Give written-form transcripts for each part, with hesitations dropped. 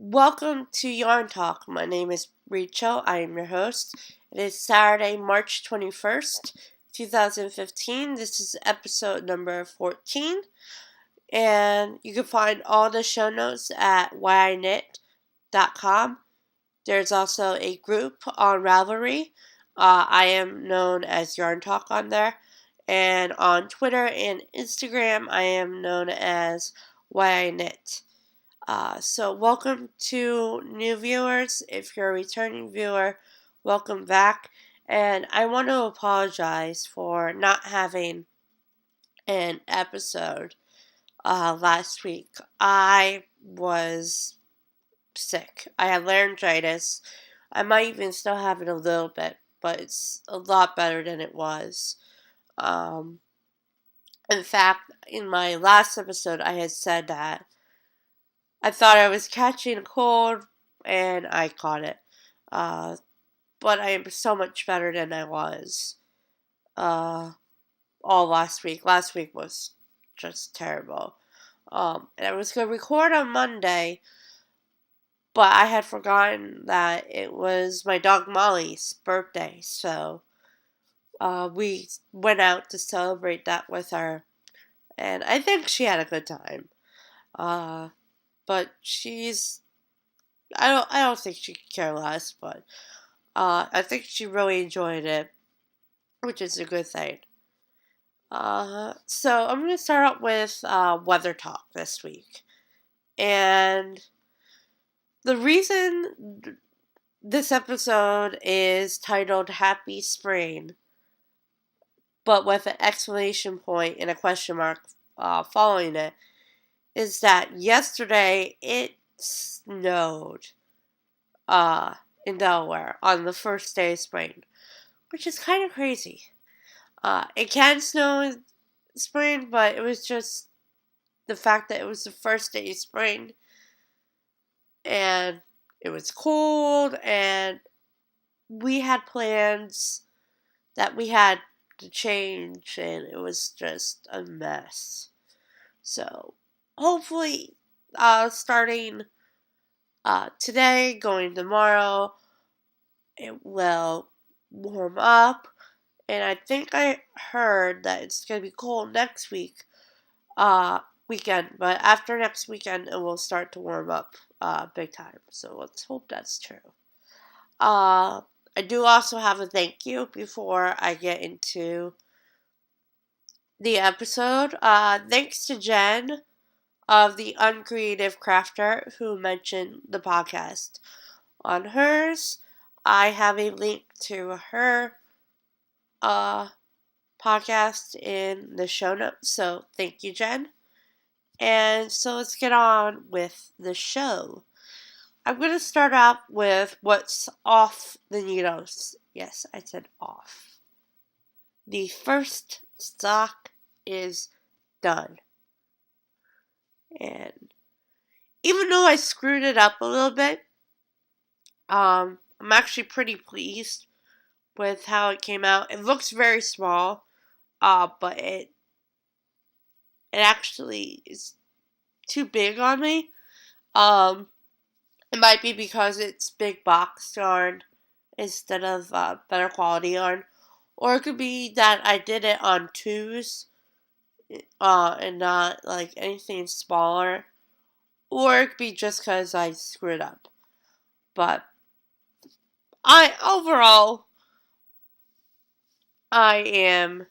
Welcome to Yarn Talk. My name is Rachel. I am your host. It is Saturday, March 21st, 2015. This is episode number 14. And you can find all the show notes at whyiknit.com. There's also a group on Ravelry. I am known as Yarn Talk on there. And on Twitter and Instagram, I am known as whyiknit. So welcome to new viewers. If you're a returning viewer, welcome back. And I want to apologize for not having an episode last week. I was sick. I had laryngitis. I might even still have it a little bit, but it's a lot better than it was. In fact, in my last episode, I had said that I thought I was catching a cold, and I caught it. But I am so much better than I was all last week. Last week was just terrible. And I was going to record on Monday, but I had forgotten that it was my dog Molly's birthday, so we went out to celebrate that with her, and I think she had a good time. But I don't think she could care less, but I think she really enjoyed it, which is a good thing. So I'm going to start out with weather talk this week. And the reason this episode is titled Happy Spring, but with an exclamation point and a question mark following it, is that yesterday it snowed in Delaware on the first day of spring, which is kind of crazy. It can snow in spring, but it was just the fact that it was the first day of spring, and it was cold, and we had plans that we had to change, and it was just a mess. So, hopefully, starting today, going tomorrow, it will warm up. And I think I heard that it's going to be cold next weekend. But after next weekend, it will start to warm up big time. So let's hope that's true. I do also have a thank you before I get into the episode. Thanks to Jen of the Uncreative Crafter who mentioned the podcast on hers. I have a link to her podcast in the show notes, so thank you, Jen. And so let's get on with the show. I'm going to start out with what's off the needles. Yes, I said off. The first sock is done. And even though I screwed it up a little bit, I'm actually pretty pleased with how it came out. It looks very small, but it actually is too big on me. It might be because it's big box yarn instead of better quality yarn, or it could be that I did it on twos, and not like anything smaller, or it could be just because I screwed up. But overall, I am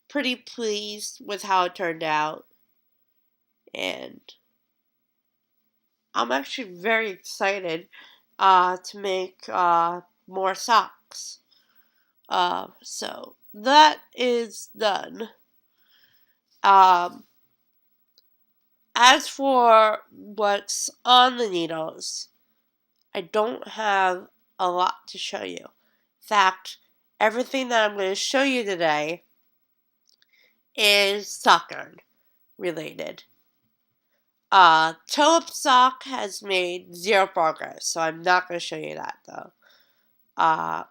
pretty pleased with how it turned out, and I'm actually very excited to make more socks. So that is done. As for what's on the needles, I don't have a lot to show you. In fact, everything that I'm going to show you today is sock yarn related. Tulip sock has made zero progress, so I'm not going to show you that though. I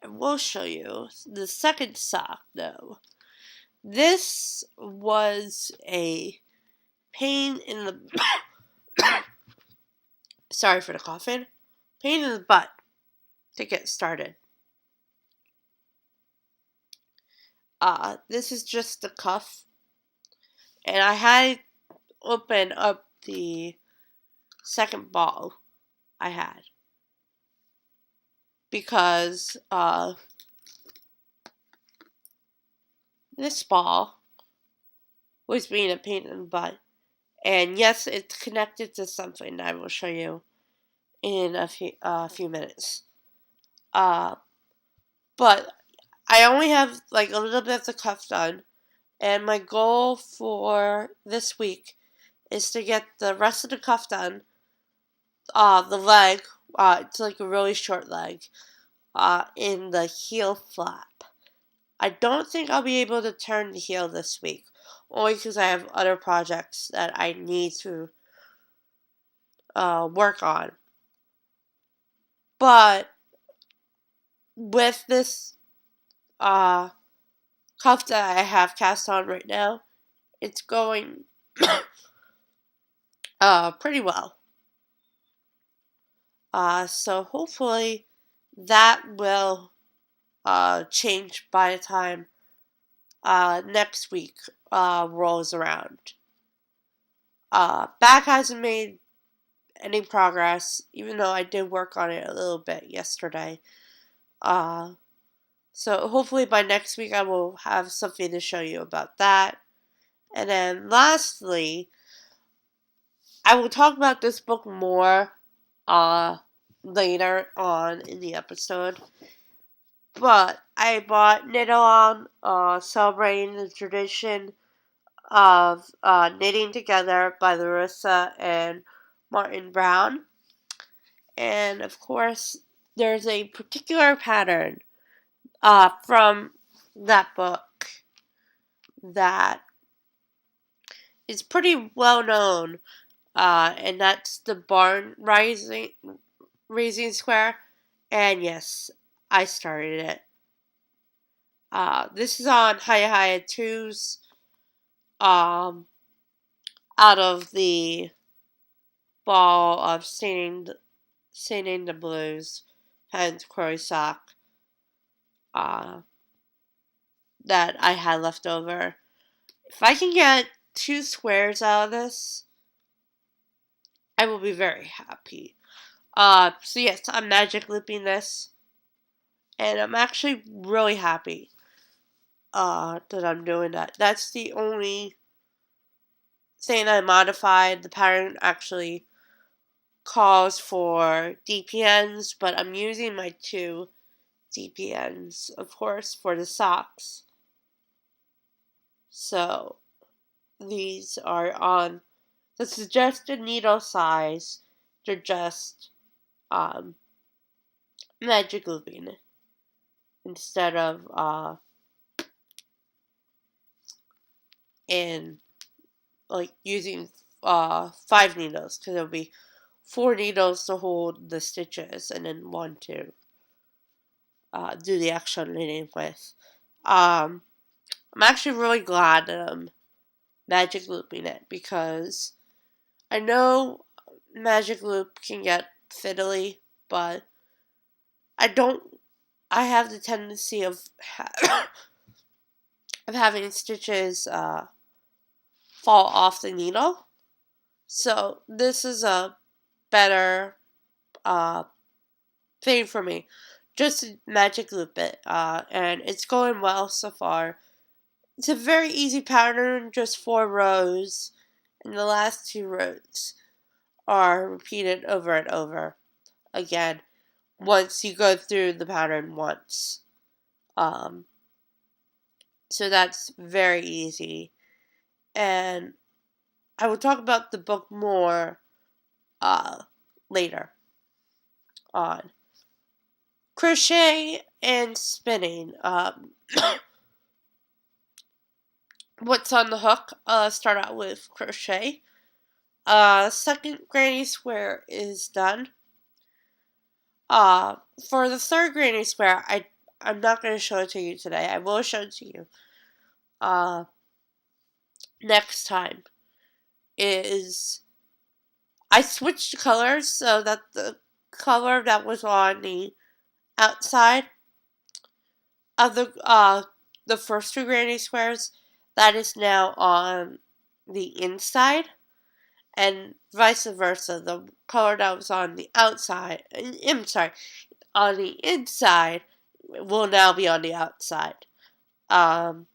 will show you the second sock though. This was a pain in the Sorry for the coughing. Pain in the butt to get started. This is just the cuff, and I had open up the second ball I had because this ball was being a pain in the butt. And yes, it's connected to something that I will show you in a few minutes. But I only have like a little bit of the cuff done, and my goal for this week is to get the rest of the cuff done. The leg, it's like a really short leg, in the heel flap. I don't think I'll be able to turn the heel this week, only because I have other projects that I need to work on. But with this cuff that I have cast on right now, it's going pretty well. So hopefully that will change by the time next week rolls around. Back hasn't made any progress, even though I did work on it a little bit yesterday. So hopefully by next week I will have something to show you about that. And then lastly, I will talk about this book more later on in the episode. But I bought Knit-Along, celebrating the tradition of knitting together by Larissa and Martin Brown. And of course, there's a particular pattern from that book that is pretty well known, and that's the barn raising square. And yes, I started it. This is on Hiya 2's out of the ball of Singing the Blues and Quarry Sock that I had left over. If I can get 2 squares out of this, I will be very happy. So yes, I'm magic looping this, and I'm actually really happy that I'm doing that. That's the only thing I modified. The pattern actually calls for DPNs, but I'm using my 2 DPNs, of course, for the socks. So these are on the suggested needle size. They're just magic looping instead of in like using 5 needles, because it'll be 4 needles to hold the stitches and then 1 to do the extra knitting with. I'm actually really glad that I'm magic looping it, because I know magic loop can get fiddly, but I have the tendency of of having stitches fall off the needle. So this is a better thing for me. Just magic loop it, and it's going well so far. It's a very easy pattern, just 4 rows, and the last 2 rows are repeated over and over again once you go through the pattern once. So that's very easy. And I will talk about the book more later on. Crochet and spinning. What's on the hook? Start out with crochet. Second granny square is done. For the third granny square, I'm not going to show it to you today. I will show it to you next time. Is I switched colors so that the color that was on the outside of the first two granny squares, that is now on the inside, and vice versa. The color that was on the outside, I'm sorry, on the inside will now be on the outside. And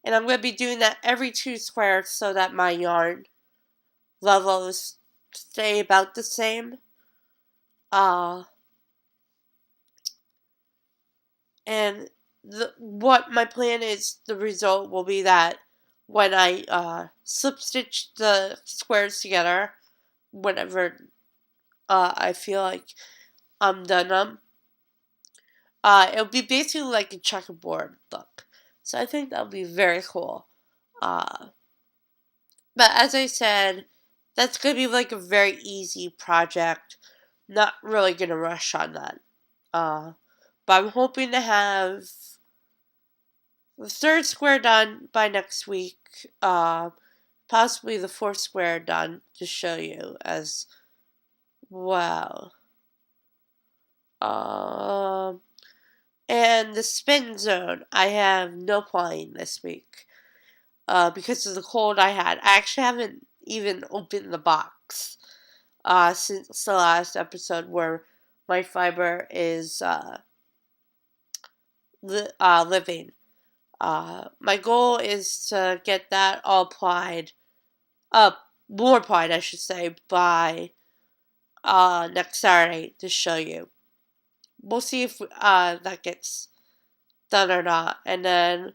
I'm going to be doing that every two squares so that my yarn levels stay about the same. And what my plan is, the result will be that when I slip stitch the squares together, whenever I feel like I'm done them, it'll be basically like a checkerboard look. So I think that'll be very cool. But as I said, that's going to be like a very easy project. Not really going to rush on that. But I'm hoping to have the third square done by next week. Possibly the fourth square done to show you as well. And the spin zone, I have no plan this week. Because of the cold I had. I actually haven't even opened the box since the last episode where my fiber is living. My goal is to get that all applied, more applied, I should say, by next Saturday to show you. We'll see if that gets done or not, and then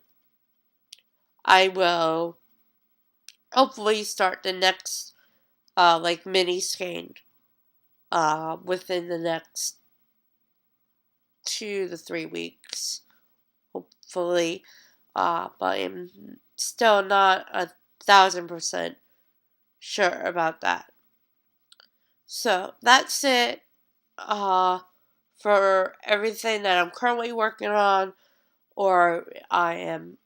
I will hopefully start the next like mini skein within the next 2 to 3 weeks, hopefully. But I'm still not 1,000% sure about that. So that's it for everything that I'm currently working on or I am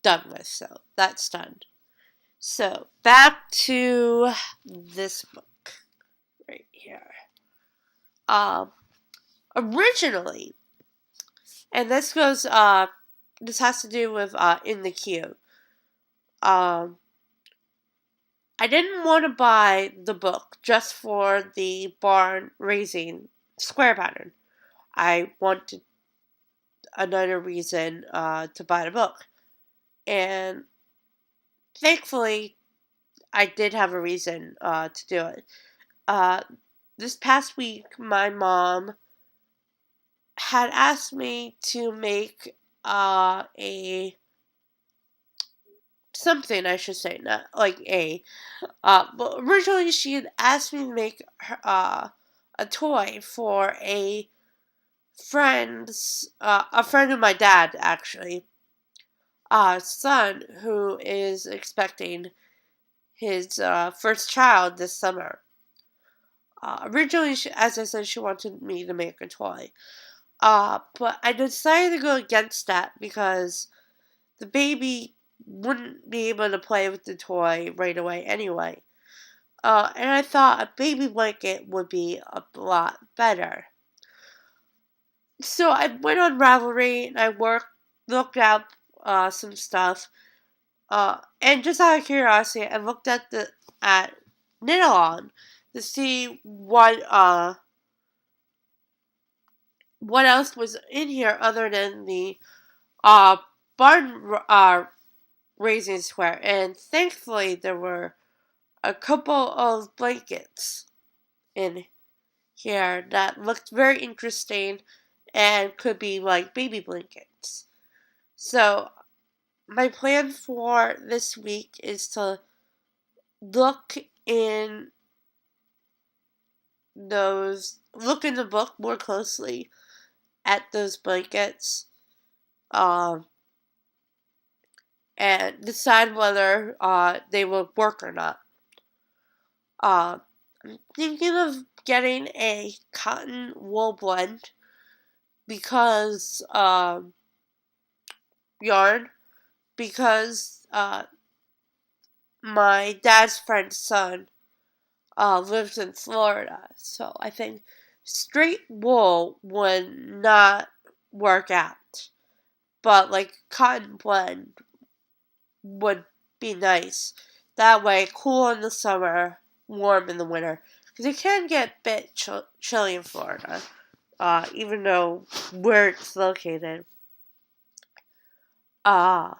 done with. So that's done. So back to this book right here. Originally, and this has to do with In the Queue. I didn't want to buy the book just for the barn raising square pattern. I wanted another reason to buy the book. And thankfully, I did have a reason to do it. This past week, my mom had asked me to make a something, I should say, not like but originally she had asked me to make her, a toy for a friend of my dad, actually, son, who is expecting his first child this summer. Originally, as I said, she wanted me to make a toy. But I decided to go against that because the baby wouldn't be able to play with the toy right away anyway. And I thought a baby blanket would be a lot better. So I went on Ravelry and I looked up some stuff. And just out of curiosity, I looked at Knit-A-Long to see what else was in here other than the barn raising square. And thankfully, there were a couple of blankets in here that looked very interesting and could be like baby blankets. So, my plan for this week is to look in the book more closely at those blankets, and decide whether they will work or not. I'm thinking of getting a cotton wool blend because yarn because my dad's friend's son lives in Florida. So I think straight wool would not work out. But like cotton blend would be nice. That way, cool in the summer, warm in the winter. Because it can get a bit chilly in Florida, even though where it's located. But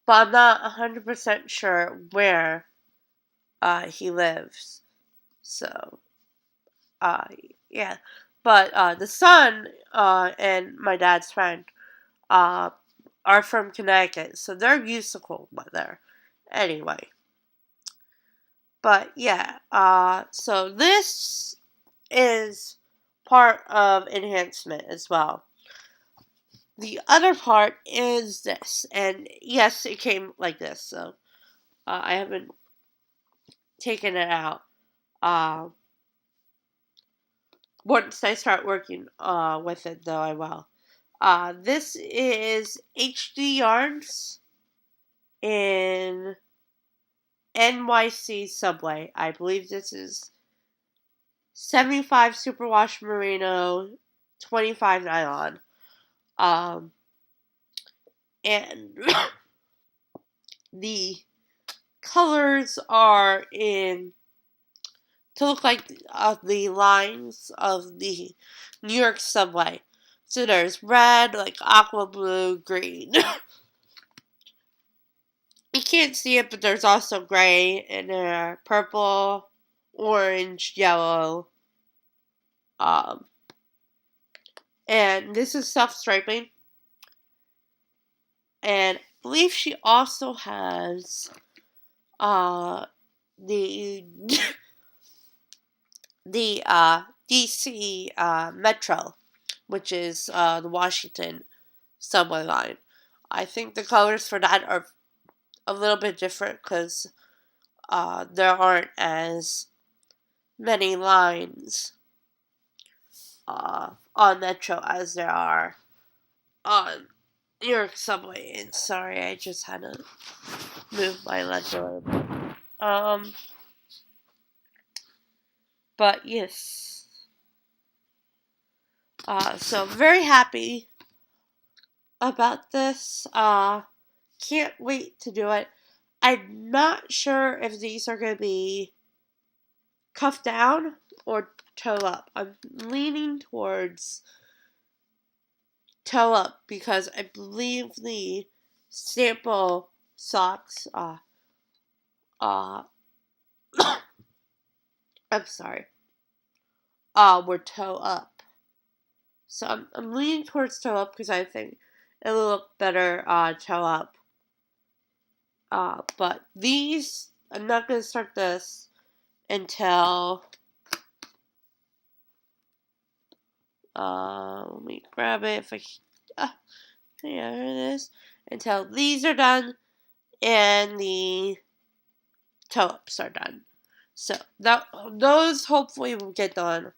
I'm not 100% sure where he lives. So, uh, yeah. But the son and my dad's friend uh, are from Connecticut, so they're used to cold weather. Anyway. But yeah, so this is part of enhancement as well. The other part is this, and yes, it came like this, so I haven't taken it out. Once I start working with it, though, I will. This is HD Yarns in NYC Subway. I believe this is 75 superwash merino, 25 nylon. And the colors are in to look like the lines of the New York subway. So there's red, like aqua blue, green. You can't see it, but there's also gray and there, purple, orange, yellow. And this is self-striping. And I believe she also has the the DC Metro, which is the Washington subway line. I think the colors for that are a little bit different because there aren't as many lines on Metro as there are on New York subway. And sorry, I just had to move my leg a little bit. But yes. So very happy about this. Can't wait to do it. I'm not sure if these are going to be cuffed down or toe up. I'm leaning towards toe up because I believe the sample socks, I'm sorry, were toe up. So I'm leaning towards toe up because I think it'll look better toe up. But these, I'm not going to start this until, let me grab it if I can. Yeah, here it is. Until these are done and the toe-ups are done. So those hopefully will get done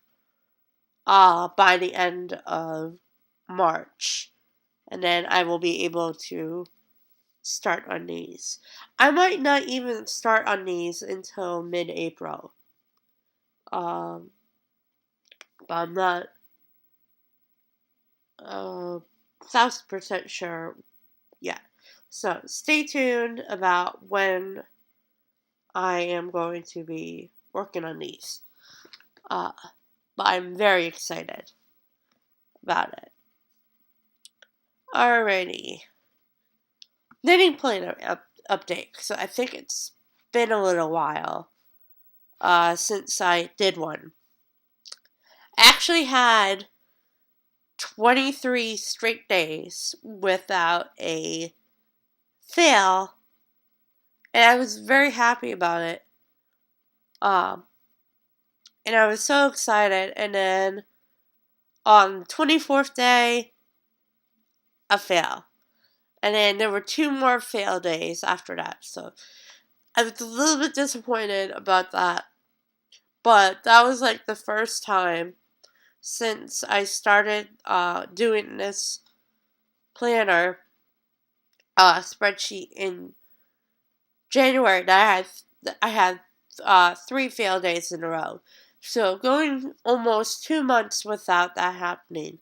by the end of March. And then I will be able to start on these. I might not even start on these until mid-April. But I'm not 1,000% sure yet. So stay tuned about when I am going to be working on these. But I'm very excited about it. Alrighty. Knitting planner update. So I think it's been a little while since I did one. I actually had 23 straight days without a fail, and I was very happy about it. And I was so excited, and then on the 24th day, a fail. And then there were 2 more fail days after that, so I was a little bit disappointed about that. But that was like the first time since I started doing this planner spreadsheet in January that I had 3 fail days in a row. So going almost 2 months without that happening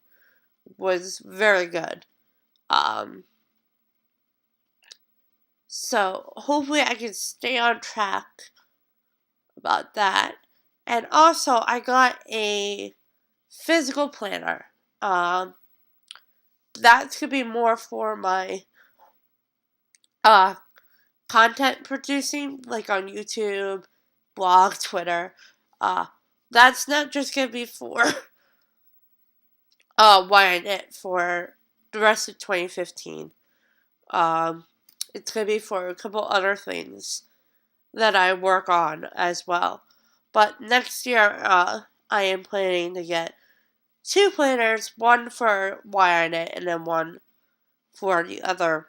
was very good. So hopefully I can stay on track about that. And also I got a physical planner. That's gonna be more for my content producing, like on YouTube, blog, Twitter. That's not just gonna be for wiring it for the rest of 2015. It's gonna be for a couple other things that I work on as well. But next year, I am planning to get 2 planners, one for wiring it and then one for the other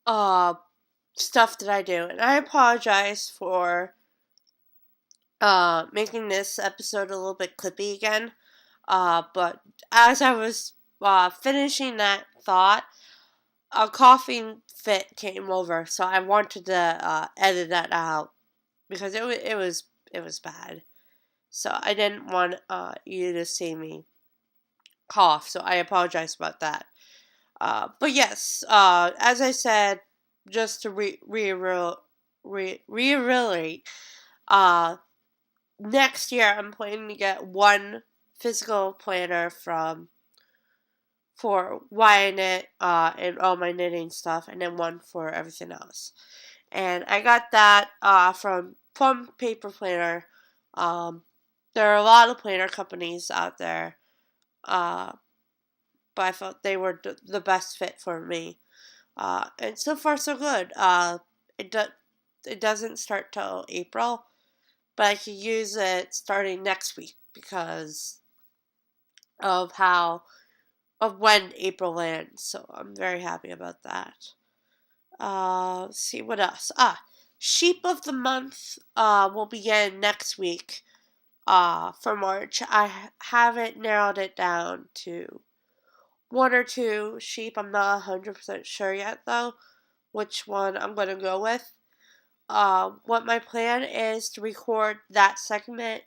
uh stuff that I do. And I apologize for making this episode a little bit clippy again. But as I was finishing that thought, a coughing fit came over, so I wanted to edit that out because it was bad. So I didn't want you to see me cough. So I apologize about that. But yes, as I said, just to reiterate, next year I'm planning to get one physical planner for wiring it and all my knitting stuff, and then one for everything else. And I got that from Plum Paper Planner. There are a lot of planner companies out there, but I felt they were the best fit for me. And so far, so good. It doesn't start till April, but I could use it starting next week because of when April lands. So I'm very happy about that. Let's see what else. Sheep of the month will begin next week. For March, I haven't narrowed it down to 1 or 2 sheep. I'm not 100% sure yet though which one I'm gonna go with. What my plan is to record that segment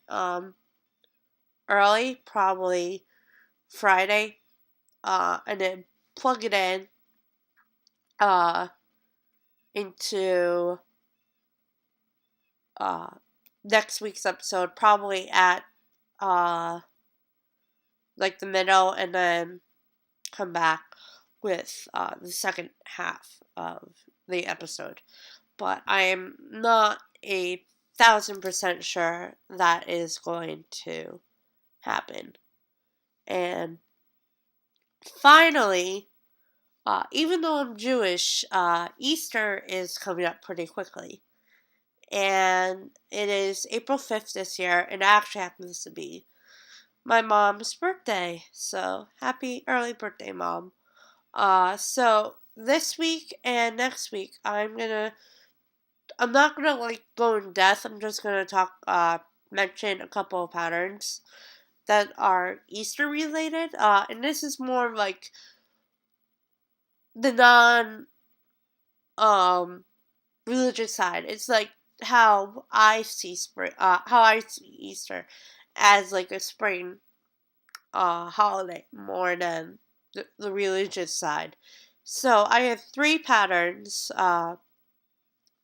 early, probably Friday, and then plug it in uh, into next week's episode, probably at like the middle, and then come back with the second half of the episode. But I am not 1,000% sure that is going to happen. And finally, even though I'm Jewish, Easter is coming up pretty quickly. And it is April 5th this year, and it actually happens to be my mom's birthday. So happy early birthday, Mom. So this week and next week, I'm not gonna like go in depth. I'm just gonna mention a couple of patterns that are Easter related. And this is more like the non religious side. It's like how I see Easter as like a spring holiday more than the religious side. So I have 3 patterns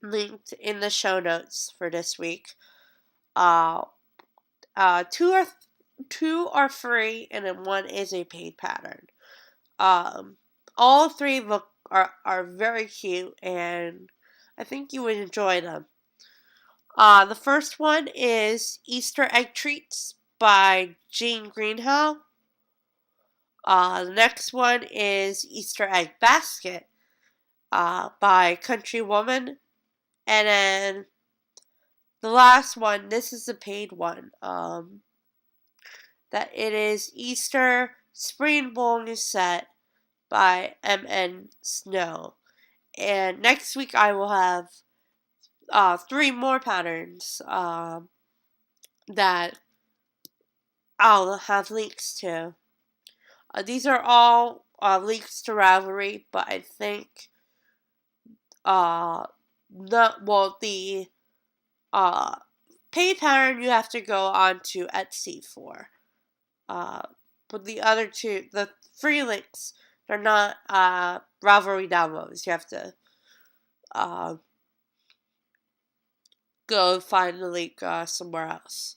linked in the show notes for this week. Uh, uh, two are two are free, and then one is a paid pattern. All 3 are very cute, and I think you would enjoy them. The first one is Easter Egg Treats by Jean Greenhow. The next one is Easter Egg Basket by Country Woman. And then the last one, this is the paid one, that it is Easter Spring Bowling Set by M.N. Snow. And next week I will have 3 more patterns that I'll have links to. These are all links to Ravelry, but I think not well the Paint pattern you have to go on to Etsy for. But the other two, the free links, they're not Ravelry downloads. You have to go find the link somewhere else.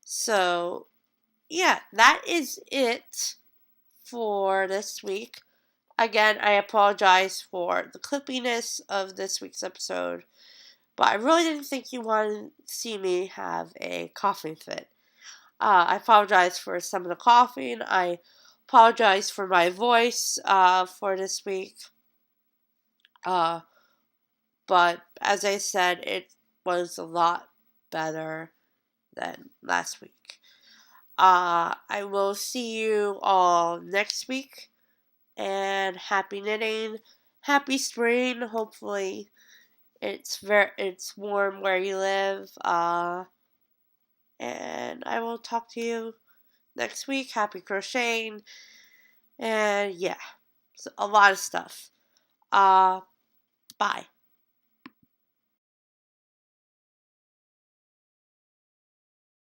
So, yeah, that is it for this week. Again, I apologize for the clippiness of this week's episode, but I really didn't think you wanted to see me have a coughing fit. I apologize for some of the coughing. I apologize for my voice for this week. But as I said, it was a lot better than last week. I will see you all next week. And happy knitting, happy spring. Hopefully, it's warm where you live. And I will talk to you next week. Happy crocheting, and yeah, a lot of stuff. Bye.